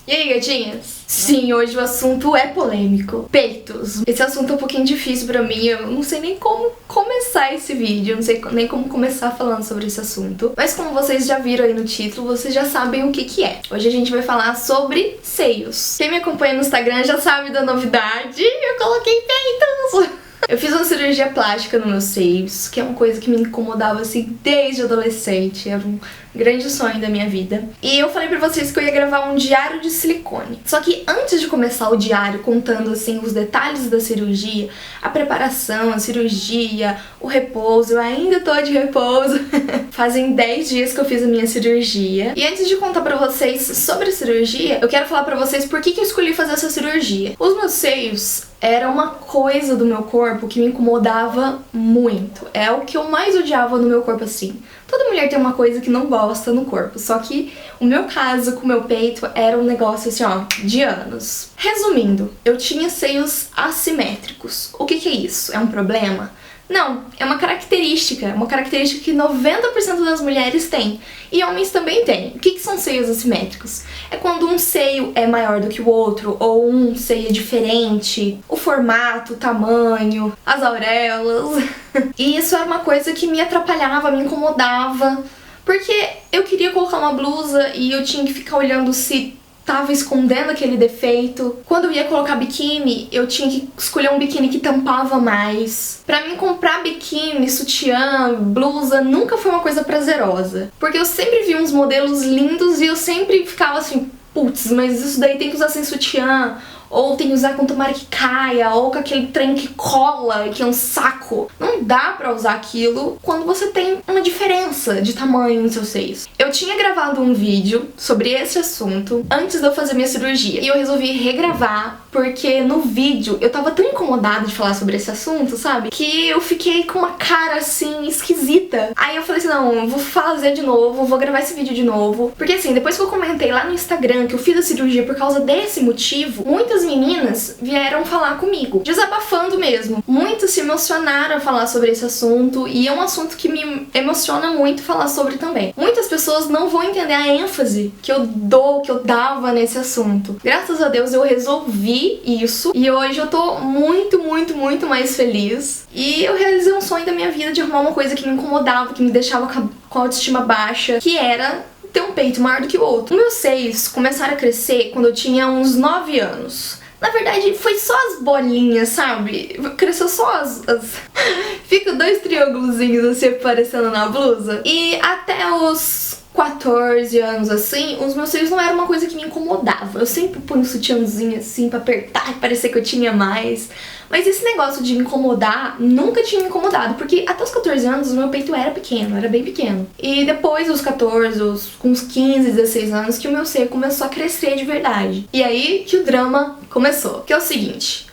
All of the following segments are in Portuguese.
E aí, gatinhas? Sim, hoje o assunto é polêmico. Peitos. Esse assunto é um pouquinho difícil pra mim, eu não sei nem como começar esse vídeo, eu não sei nem como começar falando sobre esse assunto. Mas como vocês já viram aí no título, vocês já sabem o que é. Hoje a gente vai falar sobre seios. Quem me acompanha no Instagram já sabe da novidade, eu coloquei peitos! Eu fiz uma cirurgia plástica nos meus seios, que é uma coisa que me incomodava assim desde adolescente, era um grande sonho da minha vida. E eu falei pra vocês que eu ia gravar um diário de silicone. Só que antes de começar o diário contando assim os detalhes da cirurgia, a preparação, a cirurgia, o repouso, eu ainda tô de repouso. Fazem 10 dias que eu fiz a minha cirurgia. E antes de contar pra vocês sobre a cirurgia, eu quero falar pra vocês por que eu escolhi fazer essa cirurgia. Os meus seios era uma coisa do meu corpo que me incomodava muito. É o que eu mais odiava no meu corpo assim. Toda mulher tem uma coisa que não gosta no corpo, só que o meu caso com o meu peito era um negócio assim, ó, de anos. Resumindo, eu tinha seios assimétricos. O que é isso? É um problema? Não, é uma característica que 90% das mulheres têm, e homens também têm. O que são seios assimétricos? É quando um seio é maior do que o outro, ou um seio é diferente, o formato, o tamanho, as auréolas. E isso era uma coisa que me atrapalhava, me incomodava, porque eu queria colocar uma blusa e eu tinha que ficar olhando se tava escondendo aquele defeito. Quando eu ia colocar biquíni, eu tinha que escolher um biquíni que tampava mais. Pra mim, comprar biquíni, sutiã, blusa, nunca foi uma coisa prazerosa. Porque eu sempre vi uns modelos lindos e eu sempre ficava assim, putz, mas isso daí tem que usar sem sutiã, ou tem que usar com tomara que caia, ou com aquele trem que cola, que é um saco. Não dá pra usar aquilo quando você tem uma diferença de tamanho nos seus seios. Eu tinha gravado um vídeo sobre esse assunto antes de eu fazer minha cirurgia, e eu resolvi regravar porque no vídeo eu tava tão incomodada de falar sobre esse assunto, sabe? Que eu fiquei com uma cara assim, esquisita. Aí eu falei assim, não, eu vou fazer de novo, vou gravar esse vídeo de novo. Porque assim, depois que eu comentei lá no Instagram que eu fiz a cirurgia por causa desse motivo, muitas meninas vieram falar comigo, desabafando mesmo. Muitas se emocionaram a falar sobre esse assunto, e é um assunto que me emociona muito falar sobre também. Muitas pessoas não vão entender a ênfase que eu dava nesse assunto. Graças a Deus eu resolvi isso, e hoje eu tô muito mais feliz. E eu realizei um sonho da minha vida de arrumar uma coisa que me incomodava, que me deixava com a autoestima baixa, que era ter um peito maior do que o outro. Os meus seios começaram a crescer quando eu tinha uns 9 anos. Na verdade, foi só as bolinhas, sabe? Cresceu só Fica 2 triângulozinhos assim aparecendo na blusa. E até os 14 anos assim, os meus seios não eram uma coisa que me incomodava. Eu sempre punho um sutiãzinho assim pra apertar e parecer que eu tinha mais. Mas esse negócio de me incomodar nunca tinha me incomodado, porque até os 14 anos o meu peito era pequeno, era bem pequeno. E depois dos 14, com uns 15, 16 anos, que o meu seio começou a crescer de verdade. E aí que o drama começou. Que é o seguinte,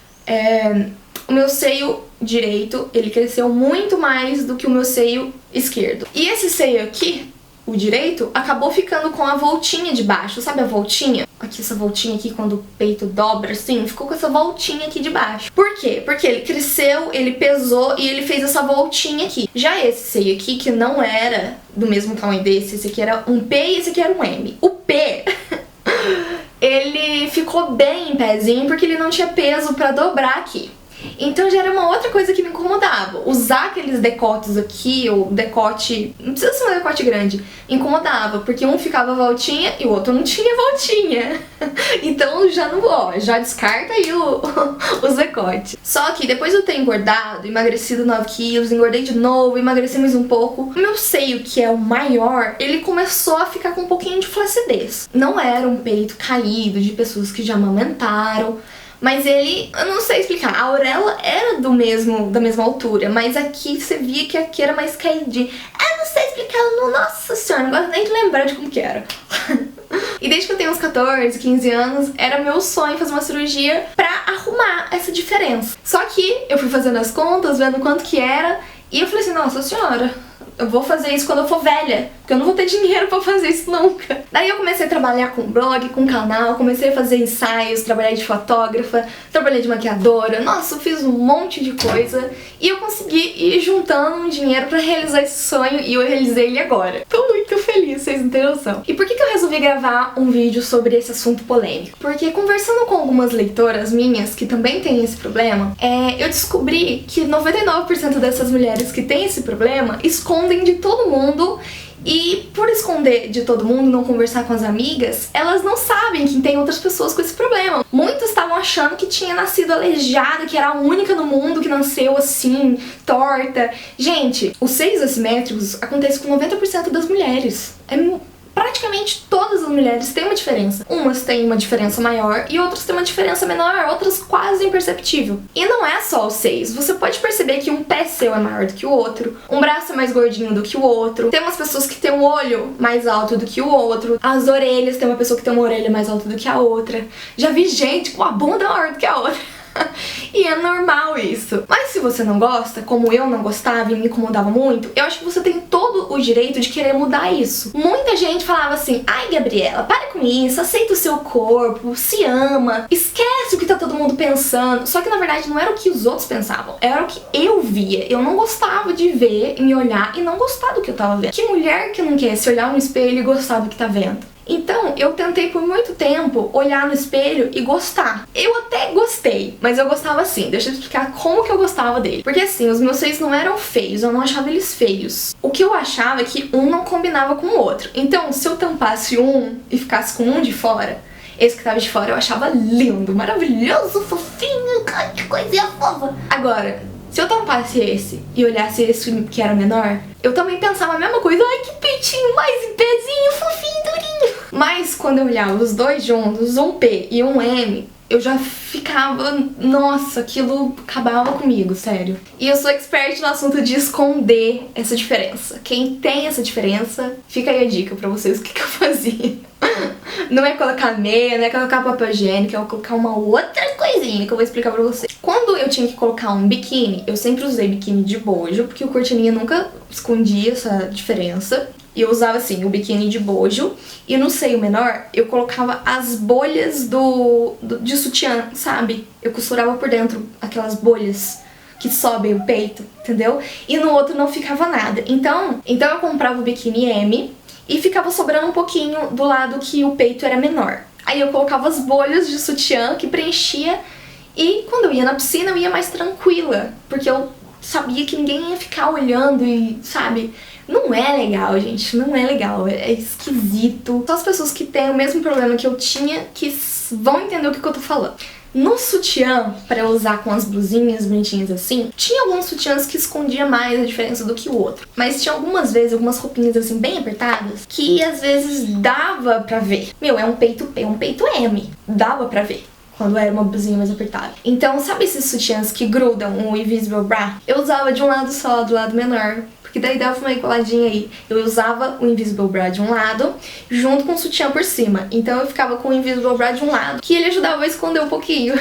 o meu seio direito, ele cresceu muito mais do que o meu seio esquerdo. E esse seio aqui, o direito, acabou ficando com a voltinha de baixo, sabe a voltinha? Aqui, essa voltinha aqui, quando o peito dobra assim, ficou com essa voltinha aqui de baixo. Por quê? Porque ele cresceu, ele pesou e ele fez essa voltinha aqui. Já esse seio aqui, que não era do mesmo tamanho desse, esse aqui era um P e esse aqui era um M. O P, ele ficou bem em pezinho porque ele não tinha peso pra dobrar aqui. Então já era uma outra coisa que me incomodava. Usar aqueles decotes aqui, ou decote, não precisa ser um decote grande, incomodava, porque um ficava voltinha e o outro não tinha voltinha. Então já não vou, já descarta aí os decotes. Só que depois de eu ter engordado, emagrecido 9 quilos, engordei de novo, emagreci mais um pouco, o meu seio, que é o maior, ele começou a ficar com um pouquinho de flacidez. Não era um peito caído de pessoas que já amamentaram, mas ele, eu não sei explicar, a auréola era da mesma altura, mas aqui você via que aqui era mais caidinho. Eu não sei explicar, nossa senhora, não gosto nem de lembrar de como que era. E desde que eu tenho uns 14, 15 anos, era meu sonho fazer uma cirurgia pra arrumar essa diferença. Só que eu fui fazendo as contas, vendo quanto que era, e eu falei assim, nossa senhora, eu vou fazer isso quando eu for velha, porque eu não vou ter dinheiro pra fazer isso nunca. Daí eu comecei a trabalhar com blog, com canal, comecei a fazer ensaios, trabalhar de fotógrafa, trabalhei de maquiadora, nossa, eu fiz um monte de coisa e eu consegui ir juntando um dinheiro pra realizar esse sonho e eu realizei ele agora. Tô muito feliz, vocês não têm noção. E por que eu resolvi gravar um vídeo sobre esse assunto polêmico? Porque conversando com algumas leitoras minhas que também têm esse problema, eu descobri que 99% dessas mulheres que têm esse problema escondem de todo mundo. E por esconder de todo mundo, não conversar com as amigas, elas não sabem que tem outras pessoas com esse problema. Muitos estavam achando que tinha nascido aleijada, que era a única no mundo que nasceu assim, torta. Gente, os seios assimétricos acontecem com 90% das mulheres. Praticamente todas as mulheres têm uma diferença. Umas têm uma diferença maior e outras têm uma diferença menor, outras quase imperceptível. E não é só os seios. Você pode perceber que um pé seu é maior do que o outro, um braço é mais gordinho do que o outro. Tem umas pessoas que têm um olho mais alto do que o outro. As orelhas, tem uma pessoa que tem uma orelha mais alta do que a outra. Já vi gente com a bunda maior do que a outra. E é normal isso. Mas se você não gosta, como eu não gostava e me incomodava muito, eu acho que você tem todo o direito de querer mudar isso. Muita gente falava assim: ai, Gabriela, para com isso, aceita o seu corpo, se ama, esquece o que tá todo mundo pensando. Só que na verdade não era o que os outros pensavam, era o que eu via. Eu não gostava de ver, me olhar e não gostar do que eu tava vendo. Que mulher que não quer se olhar no espelho e gostar do que tá vendo? Então, eu tentei por muito tempo olhar no espelho e gostar. Eu até gostei, mas eu gostava assim. Deixa eu explicar como que eu gostava dele. Porque assim, os meus seios não eram feios, eu não achava eles feios. O que eu achava é que um não combinava com o outro. Então, se eu tampasse um e ficasse com um de fora, esse que tava de fora eu achava lindo, maravilhoso, fofinho, que coisinha fofa. Agora, se eu tampasse esse e olhasse esse que era menor, eu também pensava a mesma coisa. Ai, que peitinho mais pezinho, fofinho, durinho. Mas quando eu olhava os dois juntos, um P e um M, eu já ficava... Nossa, aquilo acabava comigo, sério. E eu sou expert no assunto de esconder essa diferença. Quem tem essa diferença, fica aí a dica pra vocês o que eu fazia. Não é colocar meia, não é colocar papel higiênico, é colocar uma outra coisinha que eu vou explicar pra vocês. Quando eu tinha que colocar um biquíni, eu sempre usei biquíni de bojo, porque o cortininha nunca escondia essa diferença. E eu usava assim, o biquíni de bojo. E no seio menor, eu colocava as bolhas de sutiã, sabe? Eu costurava por dentro aquelas bolhas que sobem o peito, entendeu? E no outro não ficava nada. Então eu comprava o biquíni M e ficava sobrando um pouquinho do lado que o peito era menor. Aí eu colocava as bolhas de sutiã que preenchia. E quando eu ia na piscina, eu ia mais tranquila, porque eu sabia que ninguém ia ficar olhando e, sabe? Não é legal, gente, não é legal, é esquisito. Só as pessoas que têm o mesmo problema que eu tinha que vão entender o que eu tô falando. No sutiã, pra eu usar com as blusinhas bonitinhas assim, tinha alguns sutiãs que escondia mais a diferença do que o outro. Mas tinha algumas vezes, algumas roupinhas assim bem apertadas, que às vezes dava pra ver. Meu, é um peito P, um peito M, dava pra ver quando era uma blusinha mais apertada. Então, sabe esses sutiãs que grudam o Invisible Bra? Eu usava de um lado só, do lado menor, porque daí dava uma igualadinha aí. Eu usava o Invisible Bra de um lado, junto com o sutiã por cima. Então eu ficava com o Invisible Bra de um lado, que ele ajudava a esconder um pouquinho.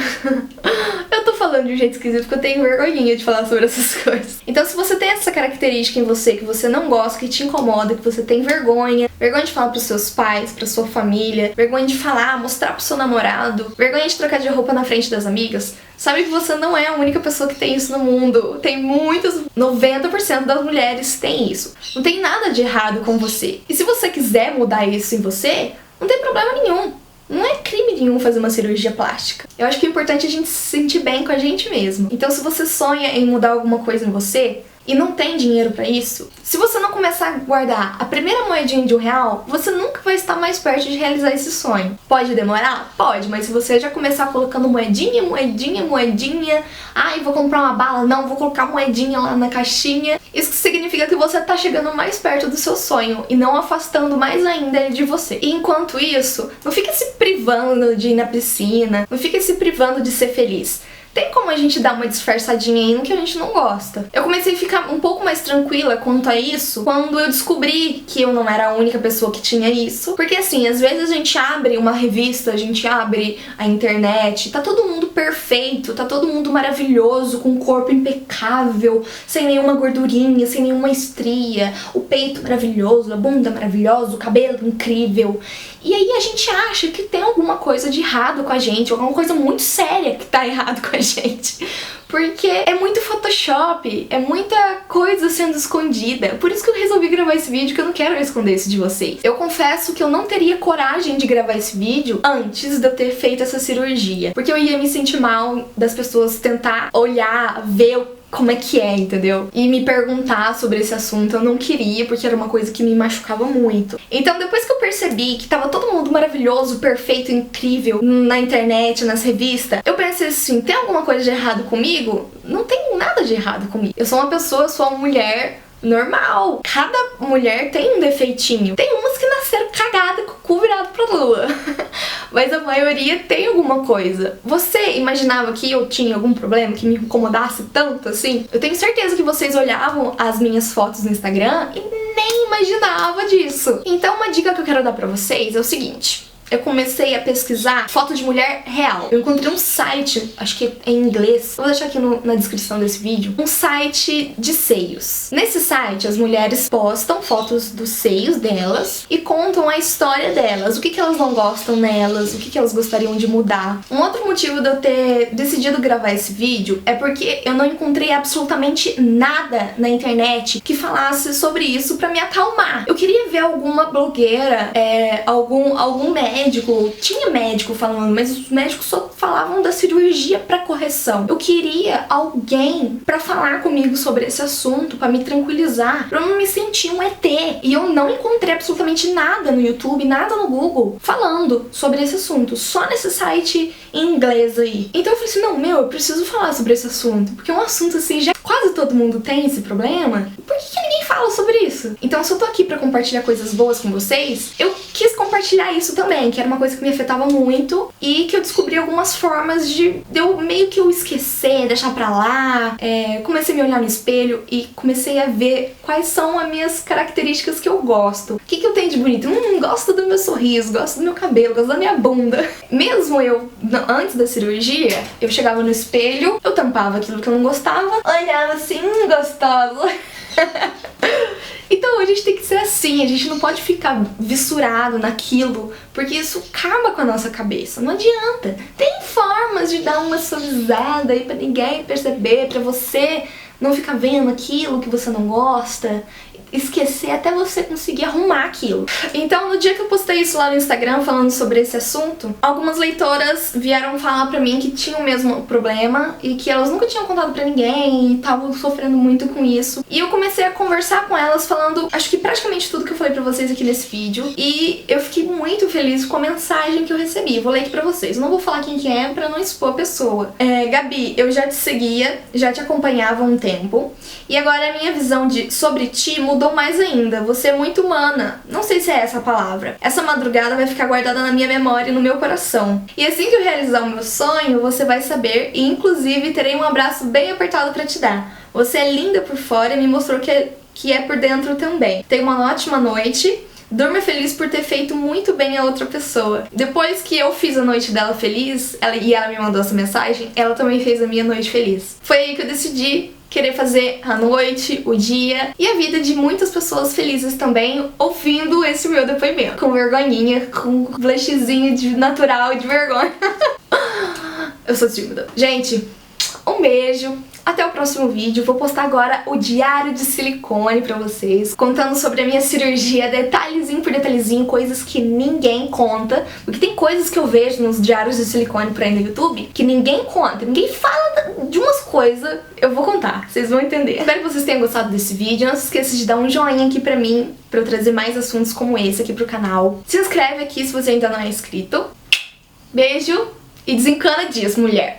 Eu tô falando de um jeito esquisito porque eu tenho vergonhinha de falar sobre essas coisas. Então se você tem essa característica em você, que você não gosta, que te incomoda, que você tem vergonha de falar pros seus pais, pra sua família, vergonha de falar, mostrar pro seu namorado, vergonha de trocar de roupa na frente das amigas, sabe que você não é a única pessoa que tem isso no mundo. Tem muitas, 90% das mulheres têm isso. Não tem nada de errado com você. E se você quiser mudar isso em você, não tem problema nenhum. Não é crime nenhum fazer uma cirurgia plástica. Eu acho que o importante é a gente se sentir bem com a gente mesmo. Então se você sonha em mudar alguma coisa em você e não tem dinheiro pra isso, se você não começar a guardar a primeira moedinha de R$1, você nunca vai estar mais perto de realizar esse sonho. Pode demorar? Pode, mas se você já começar colocando moedinha, moedinha, moedinha, ai, vou comprar uma bala, não, vou colocar moedinha lá na caixinha, isso significa que você tá chegando mais perto do seu sonho e não afastando mais ainda ele de você. E enquanto isso, não fica se privando de ir na piscina, não fica se privando de ser feliz. Tem como a gente dar uma disfarçadinha aí no que a gente não gosta. Eu comecei a ficar um pouco mais tranquila quanto a isso quando eu descobri que eu não era a única pessoa que tinha isso. Porque assim, às vezes a gente abre uma revista, a gente abre a internet, tá todo mundo perfeito, perfeito, tá todo mundo maravilhoso, com o corpo impecável, sem nenhuma gordurinha, sem nenhuma estria, o peito maravilhoso, a bunda maravilhosa, o cabelo incrível. E aí a gente acha que tem alguma coisa de errado com a gente, alguma coisa muito séria que tá errado com a gente. Porque é muito Photoshop, é muita coisa sendo escondida. Por isso que eu resolvi gravar esse vídeo, que eu não quero esconder isso de vocês. Eu confesso que eu não teria coragem de gravar esse vídeo antes de eu ter feito essa cirurgia. Porque eu ia me sentir mal das pessoas tentar olhar, ver como é que é, entendeu? E me perguntar sobre esse assunto eu não queria, porque era uma coisa que me machucava muito. Então depois que eu percebi que tava todo mundo maravilhoso, perfeito, incrível na internet, nas revistas, eu pensei assim, tem alguma coisa de errado comigo? Não tem nada de errado comigo. Eu sou uma pessoa, sou uma mulher normal. Cada mulher tem um defeitinho. Tem umas que nasceram cagada com o cu virado pra lua. Mas a maioria tem alguma coisa. Você imaginava que eu tinha algum problema que me incomodasse tanto assim? Eu tenho certeza que vocês olhavam as minhas fotos no Instagram e nem imaginava disso. Então uma dica que eu quero dar pra vocês é o seguinte: eu comecei a pesquisar foto de mulher real. Eu encontrei um site, acho que é em inglês, vou deixar aqui na descrição desse vídeo, um site de seios. Nesse site, as mulheres postam fotos dos seios delas e contam a história delas, o que elas não gostam nelas, o que elas gostariam de mudar. Um outro motivo de eu ter decidido gravar esse vídeo é porque eu não encontrei absolutamente nada na internet que falasse sobre isso pra me acalmar. Eu queria ver alguma blogueira, algum médico. Tinha médico falando, mas os médicos só falavam da cirurgia pra correção. Eu queria alguém pra falar comigo sobre esse assunto, pra me tranquilizar, pra eu não me sentir um ET. E eu não encontrei absolutamente nada no YouTube, nada no Google falando sobre esse assunto, só nesse site em inglês aí. Então eu falei assim, não, eu preciso falar sobre esse assunto, porque é um assunto assim, já quase todo mundo tem esse problema. Por que ninguém fala sobre isso? Então se eu tô aqui pra compartilhar coisas boas com vocês, eu quis compartilhar isso também, que era uma coisa que me afetava muito e que eu descobri algumas formas de eu meio que eu esquecer, deixar pra lá. Comecei a me olhar no espelho e comecei a ver quais são as minhas características que eu gosto. O que eu tenho de bonito? Gosto do meu sorriso, gosto do meu cabelo, gosto da minha bunda. Mesmo eu, antes da cirurgia, eu chegava no espelho, eu tampava aquilo que eu não gostava, olhava assim, gostosa. Então a gente tem que ser assim, a gente não pode ficar vissurado naquilo, porque isso acaba com a nossa cabeça, não adianta. Tem formas de dar uma suavizada aí pra ninguém perceber, pra você não ficar vendo aquilo que você não gosta, esquecer até você conseguir arrumar aquilo. Então, no dia que eu postei isso lá no Instagram falando sobre esse assunto, algumas leitoras vieram falar pra mim que tinham o mesmo problema e que elas nunca tinham contado pra ninguém e estavam sofrendo muito com isso. E eu comecei a conversar com elas falando, acho que praticamente tudo que eu falei pra vocês aqui nesse vídeo, e eu fiquei muito feliz com a mensagem que eu recebi. Vou ler aqui pra vocês. Eu não vou falar quem que é pra não expor a pessoa. Gabi, eu já te seguia, já te acompanhava há um tempo, e agora a minha visão sobre ti mudou mais ainda. Você é muito humana. Não sei se é essa a palavra. Essa madrugada vai ficar guardada na minha memória e no meu coração. E assim que eu realizar o meu sonho, você vai saber e inclusive terei um abraço bem apertado pra te dar. Você é linda por fora e me mostrou que é por dentro também. Tenha uma ótima noite. Durma feliz por ter feito muito bem a outra pessoa. Depois que eu fiz a noite dela feliz, ela me mandou essa mensagem, ela também fez a minha noite feliz. Foi aí que eu decidi querer fazer a noite, o dia e a vida de muitas pessoas felizes também, ouvindo esse meu depoimento. Com vergonhinha, com um blushzinho de natural de vergonha. Eu sou tímida. Gente, um beijo. Até o próximo vídeo. Vou postar agora o diário de silicone pra vocês, contando sobre a minha cirurgia, detalhezinho por detalhezinho, coisas que ninguém conta, porque tem coisas que eu vejo nos diários de silicone por aí no YouTube que ninguém conta, ninguém fala de umas coisas. Eu vou contar, vocês vão entender. Espero que vocês tenham gostado desse vídeo. Não se esqueça de dar um joinha aqui pra mim, pra eu trazer mais assuntos como esse aqui pro canal. Se inscreve aqui se você ainda não é inscrito. Beijo e desencana disso, mulher!